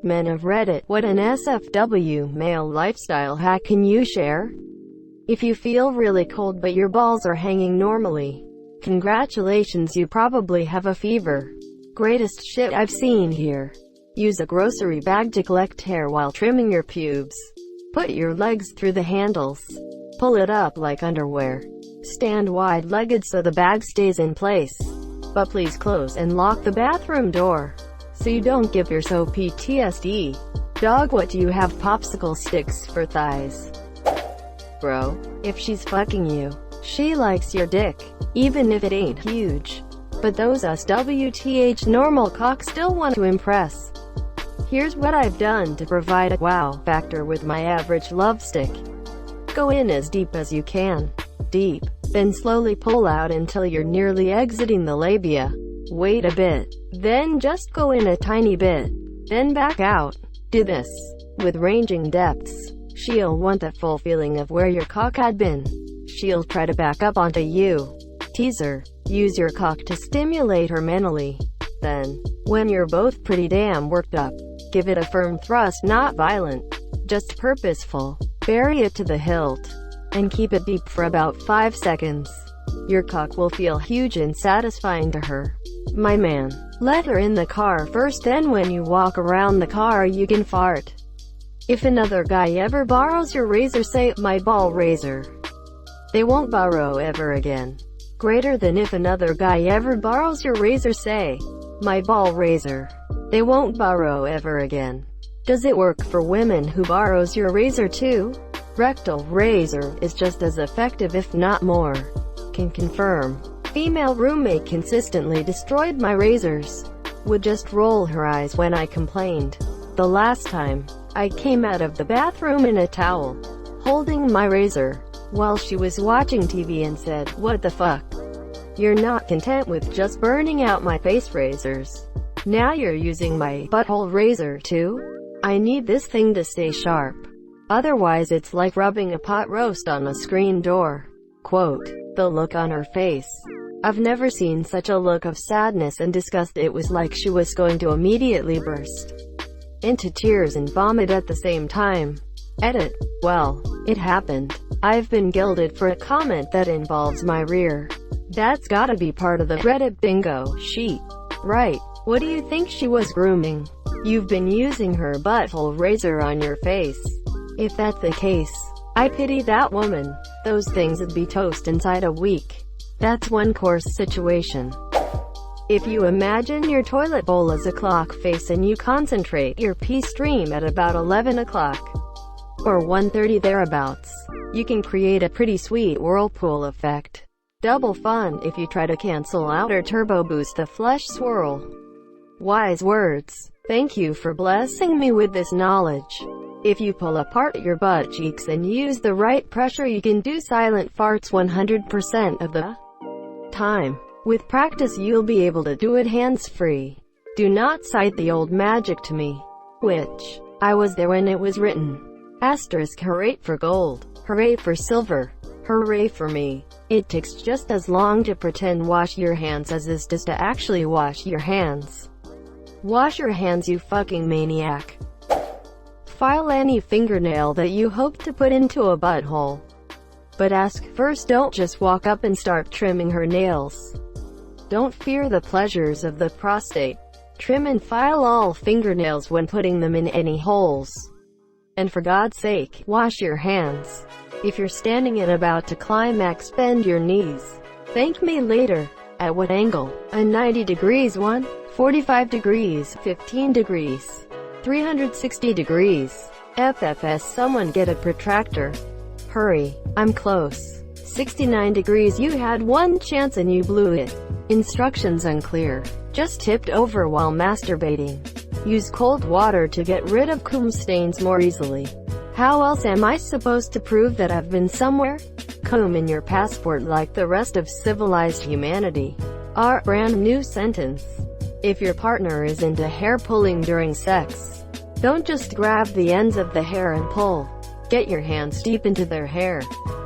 Men of Reddit, what an NSFW male lifestyle hack can you share? If you feel really cold but your balls are hanging normally, congratulations, you probably have a fever. Greatest shit I've seen here. Use a grocery bag to collect hair while trimming your pubes. Put your legs through the handles. Pull it up like underwear. Stand wide-legged so the bag stays in place. But please close and lock the bathroom door, so you don't give yourself PTSD. Dog, what do you have popsicle sticks for thighs? Bro, if she's fucking you, she likes your dick, even if it ain't huge. But those us WTH normal cocks still want to impress. Here's what I've done to provide a wow factor with my average love stick. Go in as deep as you can. Deep. Then slowly pull out until you're nearly exiting the labia. Wait a bit. Then just go in a tiny bit. Then back out. Do this with ranging depths. She'll want the full feeling of where your cock had been. She'll try to back up onto you. Teaser. Use your cock to stimulate her mentally. Then, when you're both pretty damn worked up, give it a firm thrust, not violent, just purposeful. Bury it to the hilt, and keep it deep for about 5 seconds. Your cock will feel huge and satisfying to her. My man, let her in the car first, then when you walk around the car you can fart. If another guy ever borrows your razor, say, my ball razor. They won't borrow ever again. Greater than if another guy ever borrows your razor, say, my ball razor. They won't borrow ever again. Does it work for women who borrows your razor too? Rectal razor is just as effective if not more. Can confirm. Female roommate consistently destroyed my razors. Would just roll her eyes when I complained. The last time, I came out of the bathroom in a towel, holding my razor, while she was watching TV and said, what the fuck? You're not content with just burning out my face razors. Now you're using my butthole razor too? I need this thing to stay sharp. Otherwise it's like rubbing a pot roast on a screen door. Quote. The look on her face. I've never seen such a look of sadness and disgust. It was like she was going to immediately burst into tears and vomit at the same time. Edit. Well, it happened. I've been gilded for a comment that involves my rear. That's gotta be part of the Reddit bingo sheet. Right. What do you think she was grooming? You've been using her butthole razor on your face. If that's the case, I pity that woman. Those things would be toast inside a week. That's one course situation. If you imagine your toilet bowl as a clock face and you concentrate your pee stream at about 11 o'clock or 1:30 thereabouts, you can create a pretty sweet whirlpool effect. Double fun if you try to cancel out or turbo boost the flesh swirl. Wise words. Thank you for blessing me with this knowledge. If you pull apart your butt cheeks and use the right pressure, you can do silent farts 100% of the time. With practice you'll be able to do it hands-free. Do not cite the old magic to me, which I was there when it was written. Asterisk, hooray for gold, hooray for silver, hooray for me. It takes just as long to pretend wash your hands as it does to actually wash your hands. Wash your hands, you fucking maniac. File any fingernail that you hope to put into a butthole. But ask first, don't just walk up and start trimming her nails. Don't fear the pleasures of the prostate. Trim and file all fingernails when putting them in any holes. And for God's sake, wash your hands. If you're standing and about to climax, bend your knees. Thank me later. At what angle? A 90 degrees one? 45 degrees, 15 degrees, 360 degrees. FFS, someone get a protractor. Hurry, I'm close. 69 degrees, you had one chance and you blew it. Instructions unclear. Just tipped over while masturbating. Use cold water to get rid of cum stains more easily. How else am I supposed to prove that I've been somewhere? Cum in your passport like the rest of civilized humanity. Our brand new sentence. If your partner is into hair pulling during sex, don't just grab the ends of the hair and pull. Get your hands deep into their hair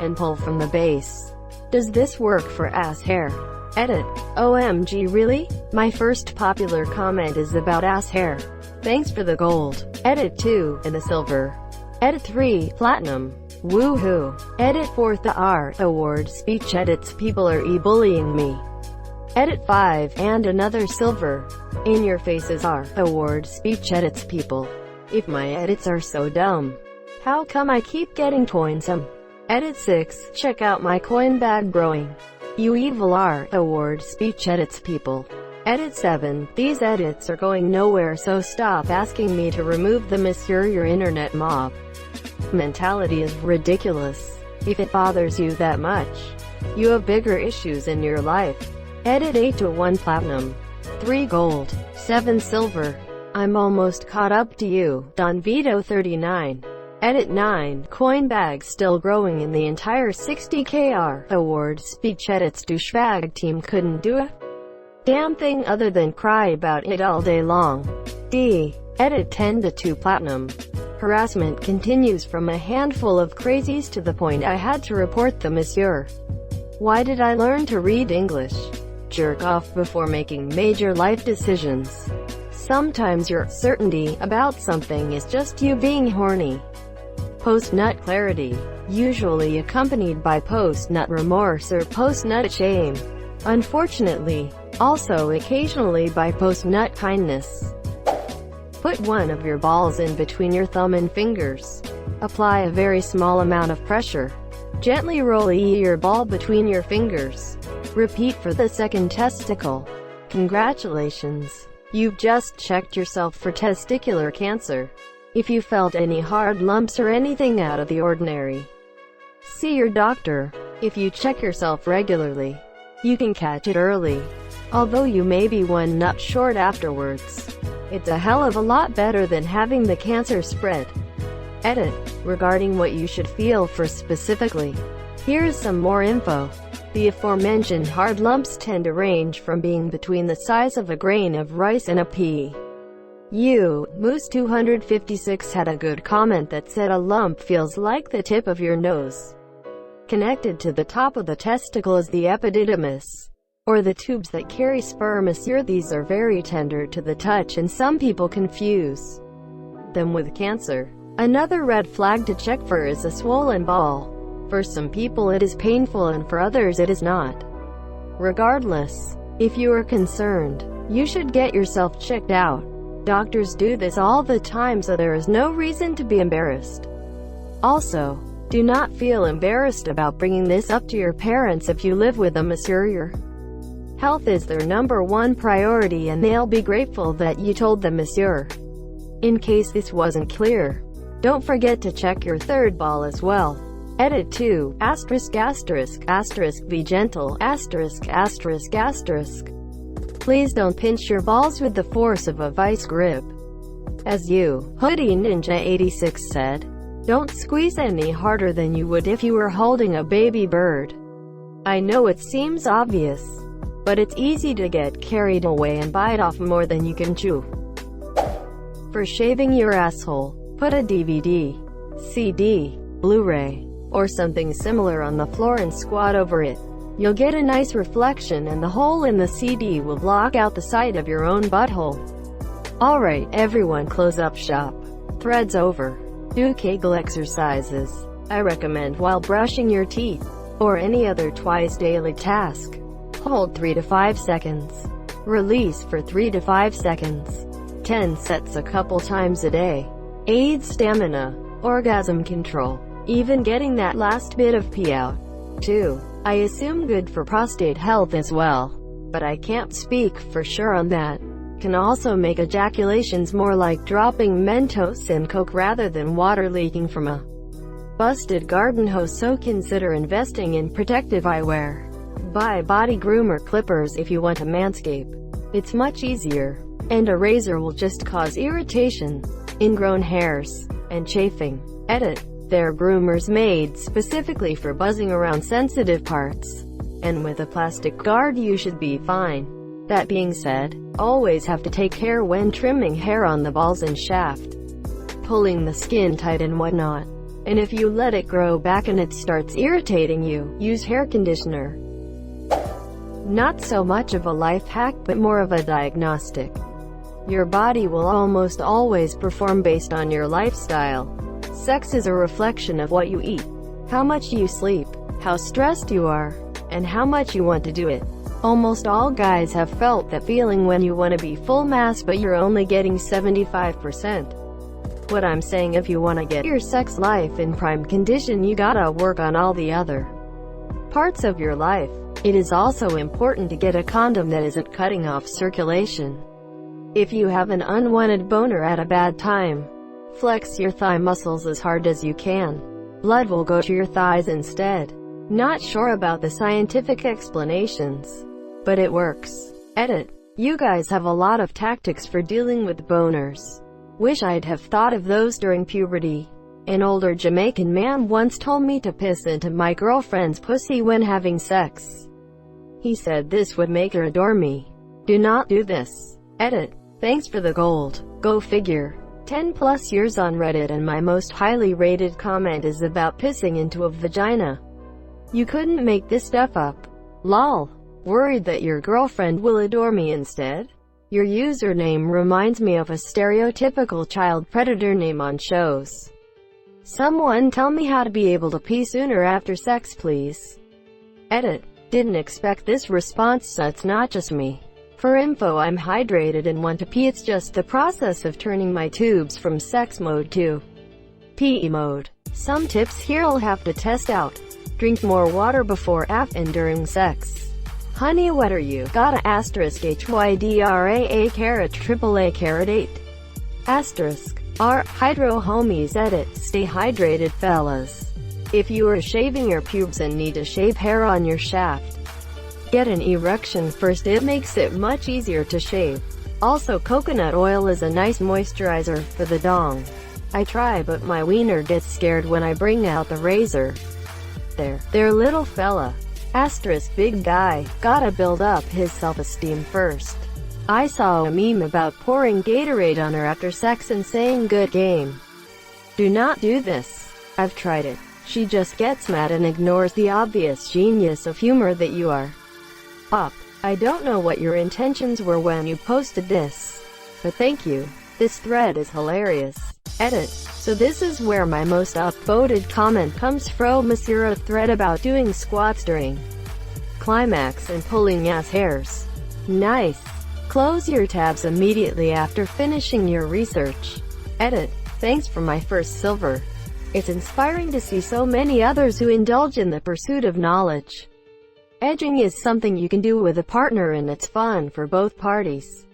and pull from the base. Does this work for ass hair? Edit. OMG, really? My first popular comment is about ass hair. Thanks for the gold. Edit 2, and the silver. Edit 3, platinum. Woohoo. Edit 4, the R award speech edits. People are e-bullying me. Edit 5, and another silver. In your faces are award speech edits. People, if my edits are so dumb, how come I keep getting coins? Edit 6, check out my coin bag growing. You evil R award speech edits. People. Edit 7, these edits are going nowhere, so stop asking me to remove them. Monsieur, your internet mob mentality is ridiculous. If it bothers you that much, you have bigger issues in your life. Edit 8 to 1 platinum, 3 gold, 7 silver. I'm almost caught up to you. Don Vito 39. Edit 9, coin bag still growing in the entire 60kr award speech edits. Douchebag team couldn't do a damn thing other than cry about it all day long. D. Edit 10 to 2 platinum. Harassment continues from a handful of crazies to the point I had to report them. Monsieur, why did I learn to read English? Jerk off before making major life decisions. Sometimes your certainty about something is just you being horny. Post-nut clarity, usually accompanied by post-nut remorse or post-nut shame. Unfortunately, also occasionally by post-nut kindness. Put one of your balls in between your thumb and fingers. Apply a very small amount of pressure. Gently roll your ball between your fingers. Repeat for the second testicle. Congratulations! You've just checked yourself for testicular cancer. If you felt any hard lumps or anything out of the ordinary, see your doctor. If you check yourself regularly, you can catch it early. Although you may be one nut short afterwards, it's a hell of a lot better than having the cancer spread. Edit. Regarding what you should feel for specifically, here's some more info. The aforementioned hard lumps tend to range from being between the size of a grain of rice and a pea. Moose 256 had a good comment that said a lump feels like the tip of your nose. Connected to the top of the testicle is the epididymis, or the tubes that carry sperm. Monsieur, these are very tender to the touch, and some people confuse them with cancer. Another red flag to check for is a swollen ball. For some people it is painful and for others it is not. Regardless, if you are concerned, you should get yourself checked out. Doctors do this all the time, so there is no reason to be embarrassed. Also, do not feel embarrassed about bringing this up to your parents if you live with them. Monsieur, your health is their #1 priority, and they'll be grateful that you told them. Monsieur, in case this wasn't clear, don't forget to check your third ball as well. Edit 2, *****, be gentle, *****. Please don't pinch your balls with the force of a vice grip. As you, Hoodie Ninja 86 said, don't squeeze any harder than you would if you were holding a baby bird. I know it seems obvious, but it's easy to get carried away and bite off more than you can chew. For shaving your asshole, put a DVD, CD, Blu-ray, or something similar on the floor and squat over it. You'll get a nice reflection, and the hole in the CD will block out the sight of your own butthole. Alright everyone, close up shop. Thread's over. Do Kegel exercises. I recommend while brushing your teeth, or any other twice daily task. Hold 3 to 5 seconds. Release for 3 to 5 seconds. 10 sets a couple times a day. Aids stamina, orgasm control, even getting that last bit of pee out. 2. I assume good for prostate health as well, but I can't speak for sure on that. Can also make ejaculations more like dropping Mentos in Coke rather than water leaking from a busted garden hose, so consider investing in protective eyewear. Buy body groomer clippers if you want to manscape. It's much easier, and a razor will just cause irritation, ingrown hairs, and chafing. Edit. They're groomers made specifically for buzzing around sensitive parts, and with a plastic guard you should be fine. That being said, always have to take care when trimming hair on the balls and shaft, pulling the skin tight and whatnot. And if you let it grow back and it starts irritating you, use hair conditioner. Not so much of a life hack but more of a diagnostic. Your body will almost always perform based on your lifestyle. Sex is a reflection of what you eat, how much you sleep, how stressed you are, and how much you want to do it. Almost all guys have felt that feeling when you want to be full mass but you're only getting 75%. What I'm saying, if you want to get your sex life in prime condition, you gotta work on all the other parts of your life. It is also important to get a condom that isn't cutting off circulation. If you have an unwanted boner at a bad time, flex your thigh muscles as hard as you can. Blood will go to your thighs instead. Not sure about the scientific explanations, but it works. Edit. You guys have a lot of tactics for dealing with boners. Wish I'd have thought of those during puberty. An older Jamaican man once told me to piss into my girlfriend's pussy when having sex. He said this would make her adore me. Do not do this. Edit. Thanks for the gold. Go figure. 10 plus years on Reddit, and my most highly rated comment is about pissing into a vagina. You couldn't make this stuff up. Lol. Worried that your girlfriend will adore me instead? Your username reminds me of a stereotypical child predator name on shows. Someone tell me how to be able to pee sooner after sex, please. Edit. Didn't expect this response, so it's not just me. For info, I'm hydrated and want to pee. It's just the process of turning my tubes from sex mode to pee mode. Some tips here I'll have to test out. Drink more water before, after, and during sex. Honey, what are you? Gotta asterisk HYDRAA carat AAA carat 8. Asterisk. Hydro homies. Edit. Stay hydrated, fellas. If you are shaving your pubes and need to shave hair on your shaft, get an erection first. It makes it much easier to shave. Also, coconut oil is a nice moisturizer for the dong. I try, but my wiener gets scared when I bring out the razor. There little fella. Asterisk. Big guy. Gotta build up his self-esteem first. I saw a meme about pouring Gatorade on her after sex and saying good game. Do not do this. I've tried it. She just gets mad and ignores the obvious genius of humor that you are. I don't know what your intentions were when you posted this, but thank you. This thread is hilarious. Edit. So this is where my most upvoted comment comes from. A thread about doing squats during climax and pulling ass hairs. Nice. Close your tabs immediately after finishing your research. Edit. Thanks for my first silver. It's inspiring to see so many others who indulge in the pursuit of knowledge. Edging is something you can do with a partner, and it's fun for both parties.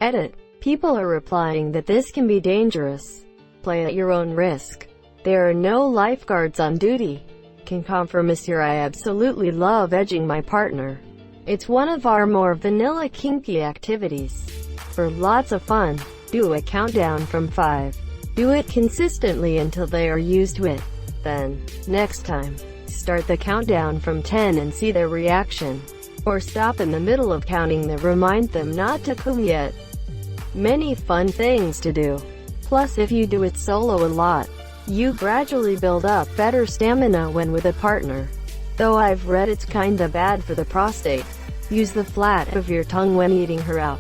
Edit. People are replying that this can be dangerous. Play at your own risk. There are no lifeguards on duty. Can confirm, Monsieur, I absolutely love edging my partner. It's one of our more vanilla kinky activities. For lots of fun, do a countdown from 5. Do it consistently until they are used to it. Then, next time, start the countdown from 10 and see their reaction. Or stop in the middle of counting to remind them not to come yet. Many fun things to do. Plus, if you do it solo a lot, you gradually build up better stamina when with a partner. Though I've read it's kinda bad for the prostate. Use the flat of your tongue when eating her out.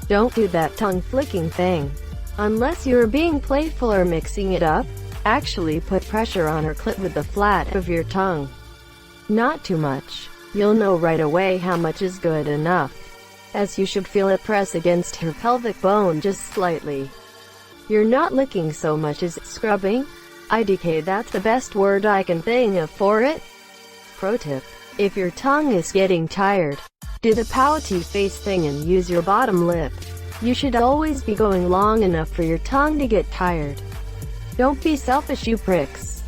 Don't do that tongue flicking thing. Unless you're being playful or mixing it up. Actually put pressure on her clit with the flat of your tongue. Not too much. You'll know right away how much is good enough, as you should feel it press against her pelvic bone just slightly. You're not licking so much as scrubbing. IDK, that's the best word I can think of for it. Pro tip. If your tongue is getting tired, do the pouty face thing and use your bottom lip. You should always be going long enough for your tongue to get tired. Don't be selfish, you pricks.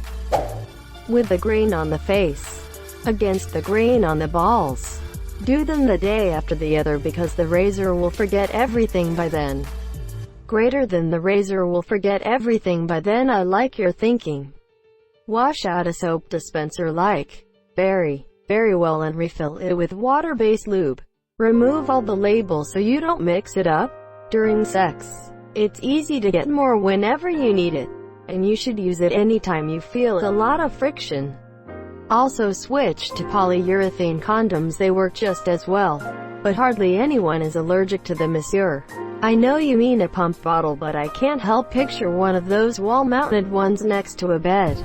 With the grain on the face against the grain on the balls. Do them the day after the other, because the razor will forget everything by then. Greater than the razor will forget everything by then. I like your thinking. Wash out a soap dispenser like very well and refill it with water-based lube. Remove all the labels so you don't mix it up during sex. It's easy to get more whenever you need it, and you should use it anytime you feel a lot of friction. Also switch to polyurethane condoms. They work just as well, but hardly anyone is allergic to them, Monsieur. I know you mean a pump bottle, but I can't help picture one of those wall-mounted ones next to a bed.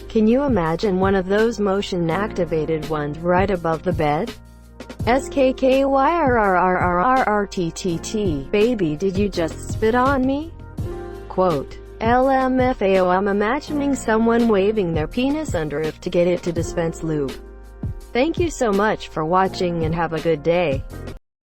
Can you imagine one of those motion-activated ones right above the bed? SKKYRRRRRRTTT. Baby, did you just spit on me? Quote. LMFAO. I'm imagining someone waving their penis under it to get it to dispense lube. Thank you so much for watching and have a good day.